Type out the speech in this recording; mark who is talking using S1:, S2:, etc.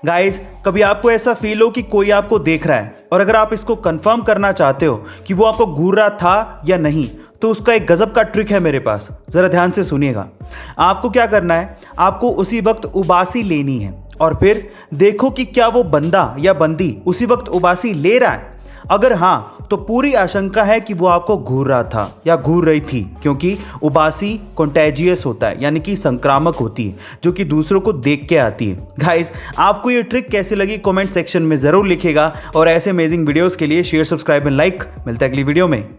S1: Guys, कभी आपको ऐसा फील हो कि कोई आपको देख रहा है और अगर आप इसको कंफर्म करना चाहते हो कि वो आपको घूर रहा था या नहीं, तो उसका एक गजब का ट्रिक है मेरे पास। जरा ध्यान से सुनिएगा। आपको क्या करना है, आपको उसी वक्त उबासी लेनी है और फिर देखो कि क्या वो बंदा या बंदी उसी वक्त उबासी ले रहा है। अगर हाँ, तो पूरी आशंका है कि वो आपको घूर रहा था या घूर रही थी, क्योंकि उबासी कॉन्टेजियस होता है, यानी कि संक्रामक होती है, जो कि दूसरों को देख के आती है। गाइस, आपको ये ट्रिक कैसी लगी कमेंट सेक्शन में ज़रूर लिखिएगा और ऐसे अमेजिंग वीडियोस के लिए शेयर, सब्सक्राइब एंड लाइक। मिलता है अगली वीडियो में।